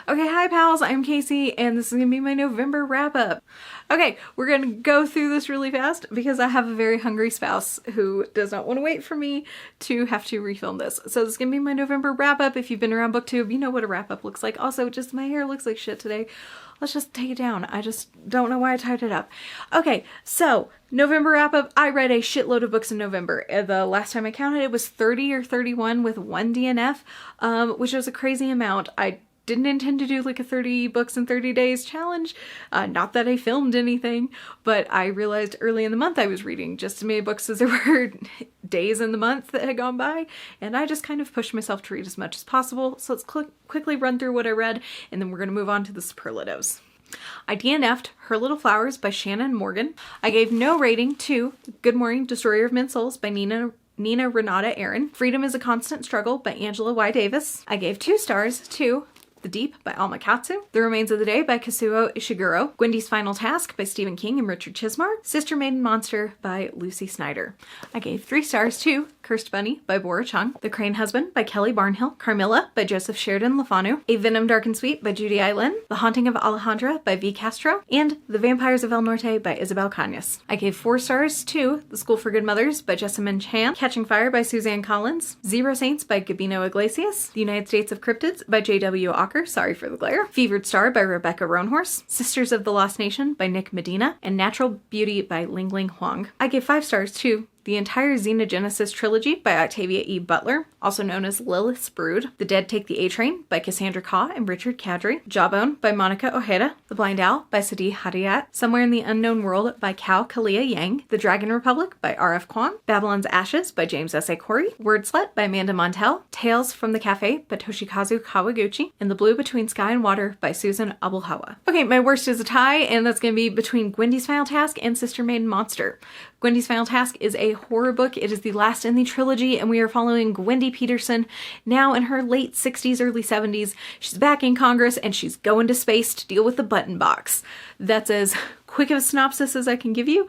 Okay, hi pals, I'm Casey, and this is gonna be my November wrap up. Okay, we're gonna go through this really fast because I have a very hungry spouse who does not want to wait for me to have to refilm this. So this is gonna be my November wrap up. If you've been around BookTube, you know what a wrap up looks like. Also, just my hair looks like shit today. Let's just take it down. I just don't know why I tied it up. Okay, so November wrap up. I read a shitload of books in November. The last time I counted, it was 30 or 31 with one DNF, which was a crazy amount. I didn't intend to do like a 30 books in 30 days challenge. Not that I filmed anything, but I realized early in the month I was reading just as many books as there were days in the month that had gone by, and I just kind of pushed myself to read as much as possible. So let's quickly run through what I read, and then we're going to move on to the superlatives. I DNF'd Her Little Flowers by Shannon Morgan. I gave no rating to Good Morning, Destroyer of Men's Souls by Nina Renata Aaron. Freedom is a Constant Struggle by Angela Y. Davis. I gave 2 stars to The Deep by Alma Katsu, The Remains of the Day by Kazuo Ishiguro, Gwendy's Final Task by Stephen King and Richard Chismar, Sister Maiden Monster by Lucy Snyder. I gave 3 stars to Cursed Bunny by Bora Chung, The Crane Husband by Kelly Barnhill, Carmilla by Joseph Sheridan LaFanu, A Venom Dark and Sweet by Judy Eilen, The Haunting of Alejandra by V. Castro, and The Vampires of El Norte by Isabel Cañas. I gave 4 stars to The School for Good Mothers by Jessamine Chan, Catching Fire by Suzanne Collins, Zero Saints by Gabino Iglesias, The United States of Cryptids by J.W. Ocker, sorry for the glare, Fevered Star by Rebecca Roanhorse, Sisters of the Lost Nation by Nick Medina, and Natural Beauty by Lingling Huang. I gave 5 stars to the entire Xenogenesis trilogy by Octavia E. Butler, also known as Lilith's Brood, The Dead Take the A-Train by Cassandra Khaw and Richard Kadri, Jawbone by Monica Ojeda, The Blind Owl by Sadi Hadiat, Somewhere in the Unknown World by Kao Kalia Yang, The Dragon Republic by R.F. Kwong, Babylon's Ashes by James S.A. Corey, Wordslut by Amanda Montell, Tales from the Cafe by Toshikazu Kawaguchi, and The Blue Between Sky and Water by Susan Abulhawa. Okay, my worst is a tie, and that's going to be between Gwendy's Final Task and Sister Maiden Monster. Gwendy's Final Task is a horror book. It is the last in the trilogy, and we are following Gwendy Peterson now in her late 60s, early 70s. She's back in Congress, and she's going to space to deal with the button box. That's as quick of a synopsis as I can give you,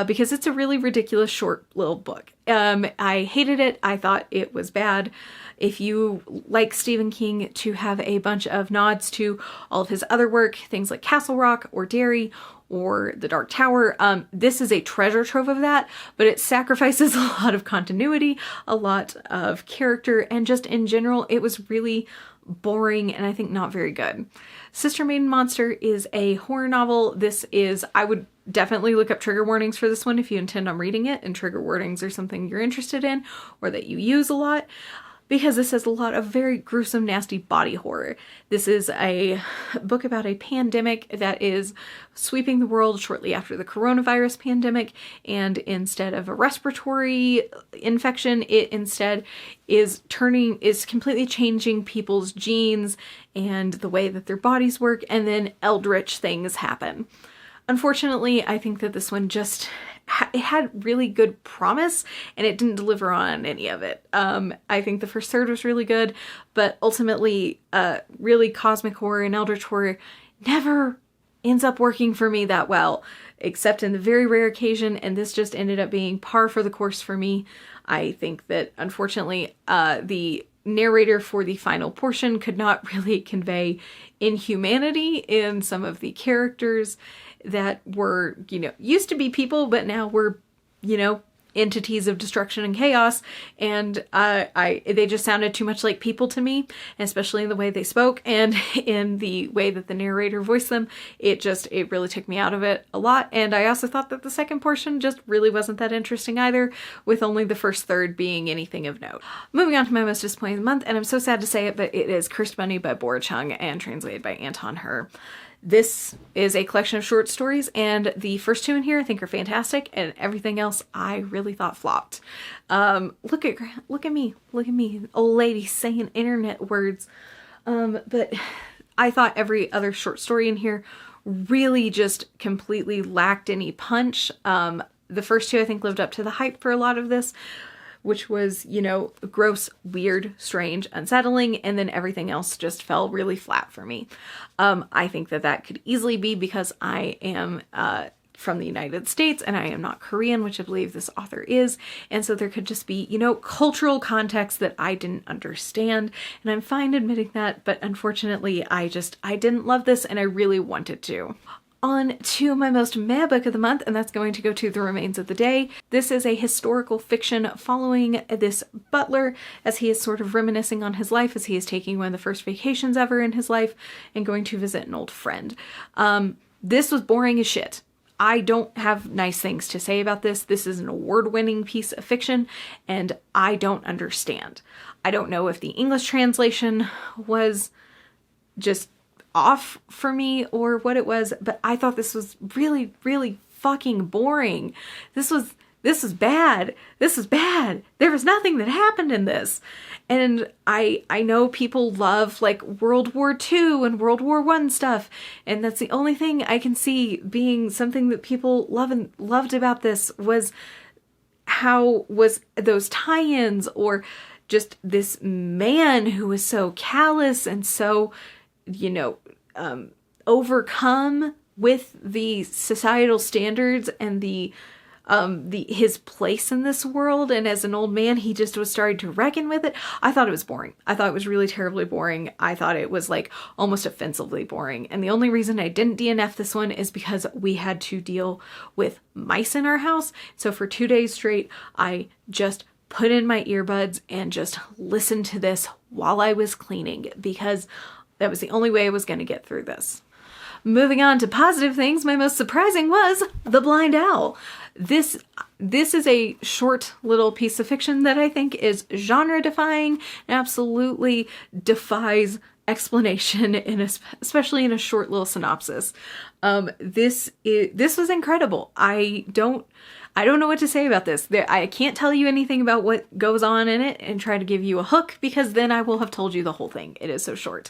because it's a really ridiculous short little book. I hated it. I thought it was bad. If you like Stephen King to have a bunch of nods to all of his other work, things like Castle Rock or Derry or The Dark Tower, this is a treasure trove of that, but it sacrifices a lot of continuity, a lot of character, and just in general, it was really boring and I think not very good. Sister Maiden Monster is a horror novel. I would definitely look up trigger warnings for this one if you intend on reading it, and trigger warnings are something you're interested in or that you use a lot, because this has a lot of very gruesome, nasty body horror. This is a book about a pandemic that is sweeping the world shortly after the coronavirus pandemic, and instead of a respiratory infection, it instead is completely changing people's genes and the way that their bodies work, and then eldritch things happen. Unfortunately, I think that this one it had really good promise and it didn't deliver on any of it. I think the first third was really good, but ultimately, really cosmic horror and eldritch horror never ends up working for me that well, except in the very rare occasion, and this just ended up being par for the course for me. I think that unfortunately, the narrator for the final portion could not really convey inhumanity in some of the characters that were, used to be people, but now were, entities of destruction and chaos, and they just sounded too much like people to me, especially in the way they spoke and in the way that the narrator voiced them. It really took me out of it a lot, and I also thought that the second portion just really wasn't that interesting either, with only the first third being anything of note. Moving on to my most disappointing month, and I'm so sad to say it, but it is Cursed Bunny by Bora Chung and translated by Anton Her. This is a collection of short stories, and the first 2 in here I think are fantastic, and everything else I really thought flopped. Look at me, old lady saying internet words. But I thought every other short story in here really just completely lacked any punch. The first 2 I think lived up to the hype for a lot of this, which was, gross, weird, strange, unsettling, and then everything else just fell really flat for me. I think that could easily be because I am from the United States and I am not Korean, which I believe this author is. And so there could just be, you know, cultural context that I didn't understand. And I'm fine admitting that, but unfortunately I didn't love this and I really wanted to. On to my most meh book of the month, and that's going to go to The Remains of the Day. This is a historical fiction following this butler as he is sort of reminiscing on his life as he is taking one of the first vacations ever in his life and going to visit an old friend. This was boring as shit. I don't have nice things to say about this. This is an award-winning piece of fiction, and I don't understand. I don't know if the English translation was just off for me or what it was, but I thought this was really, really fucking boring. This was bad. This is bad. There was nothing that happened in this. And I know people love like World War II and World War I stuff, and that's the only thing I can see being something that people loved about this was how was those tie-ins, or just this man who was so callous and so, you know, overcome with the societal standards and his place in this world. And as an old man, he just was starting to reckon with it. I thought it was boring. I thought it was really terribly boring. I thought it was like almost offensively boring. And the only reason I didn't DNF this one is because we had to deal with mice in our house. So for 2 days straight, I just put in my earbuds and just listened to this while I was cleaning, because that was the only way I was going to get through this. Moving on to positive things, my most surprising was The Blind Owl. This is a short little piece of fiction that I think is genre defying and absolutely defies explanation, especially in a short little synopsis. This was incredible. I don't know what to say about this. I can't tell you anything about what goes on in it and try to give you a hook, because then I will have told you the whole thing. It is so short.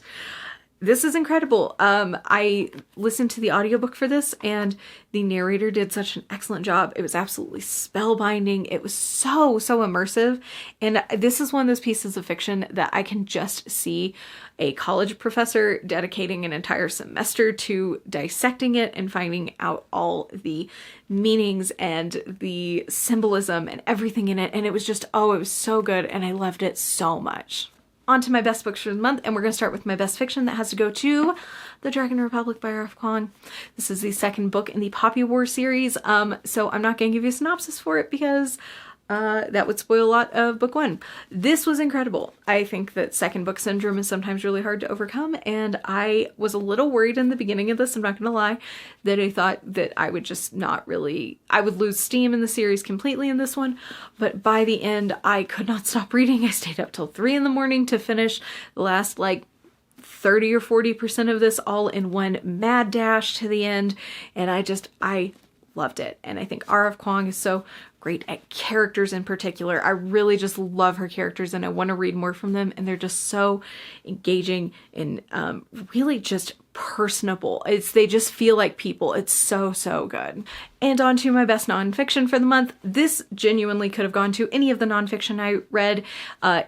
This is incredible. I listened to the audiobook for this, and the narrator did such an excellent job. It was absolutely spellbinding. It was so immersive. And this is one of those pieces of fiction that I can just see a college professor dedicating an entire semester to dissecting it and finding out all the meanings and the symbolism and everything in it. And it was just, it was so good, and I loved it so much. On to my best books for the month, and we're going to start with my best fiction that has to go to The Dragon Republic by R.F. Kuang. This is the second book in the Poppy War series, so I'm not going to give you a synopsis for it because that would spoil a lot of book one. This was incredible. I think that second book syndrome is sometimes really hard to overcome, and I was a little worried in the beginning of this, I'm not going to lie, that I thought that I would just I would lose steam in the series completely in this one, but by the end I could not stop reading. I stayed up till 3 a.m. to finish the last 30 or 40% of this all in one mad dash to the end, and I loved it. And I think R.F. Kuang is so great at characters in particular. I really just love her characters, and I want to read more from them, and they're just so engaging and really just personable. They just feel like people. It's so good. And on to my best nonfiction for the month. This genuinely could have gone to any of the nonfiction I read,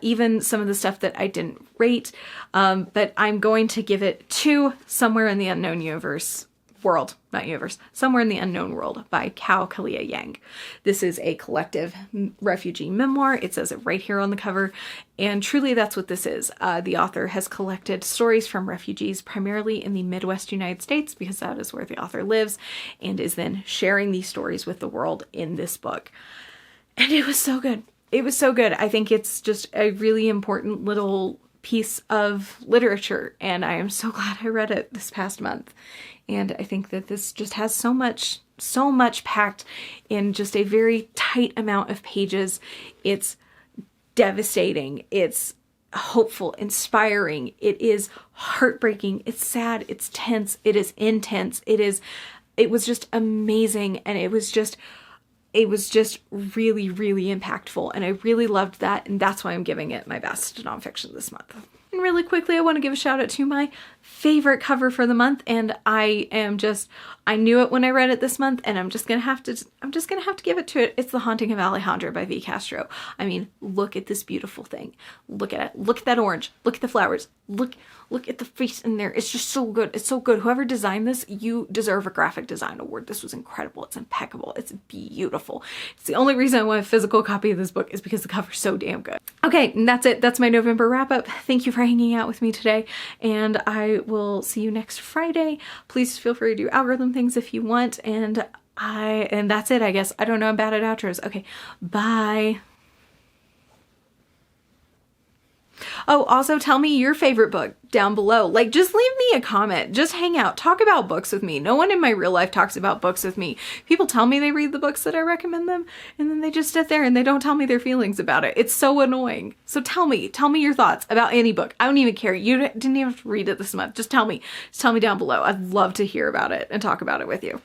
even some of the stuff that I didn't rate, but I'm going to give it to Somewhere in the Unknown Somewhere in the Unknown World by Cao Kalia Yang. This is a collective refugee memoir. It says it right here on the cover, and truly that's what this is. The author has collected stories from refugees primarily in the Midwest United States, because that is where the author lives, and is then sharing these stories with the world in this book. And it was so good. It was so good. I think it's just a really important little piece of literature, and I am so glad I read it this past month. And I think that this just has so much packed in just a very tight amount of pages. It's devastating. It's hopeful, inspiring. It is heartbreaking. It's sad. It's tense. It is intense. It was just amazing. And it was just really, really impactful. And I really loved that. And that's why I'm giving it my best nonfiction this month. And really quickly, I want to give a shout out to my favorite cover for the month, and I knew it when I read it this month, and I'm just gonna have to give it to it. It's The Haunting of Alejandra by V. Castro. I mean, look at this beautiful thing. Look at it. Look at that orange. Look at the flowers. Look at the face in there. It's just so good. It's so good. Whoever designed this, you deserve a graphic design award. This was incredible. It's impeccable. It's beautiful. It's the only reason I want a physical copy of this book is because the cover's so damn good. Okay, and that's it. That's my November wrap up. Thank you for hanging out with me today, and I will see you next Friday. Please feel free to do algorithm things if you want, and that's it, I guess. I don't know, I'm bad at outros. Okay, bye. Oh, also tell me your favorite book down below. Like, just leave me a comment. Just hang out. Talk about books with me. No one in my real life talks about books with me. People tell me they read the books that I recommend them, and then they just sit there and they don't tell me their feelings about it. It's so annoying. So tell me your thoughts about any book. I don't even care. You didn't even have to read it this month. Just tell me. Just tell me down below. I'd love to hear about it and talk about it with you.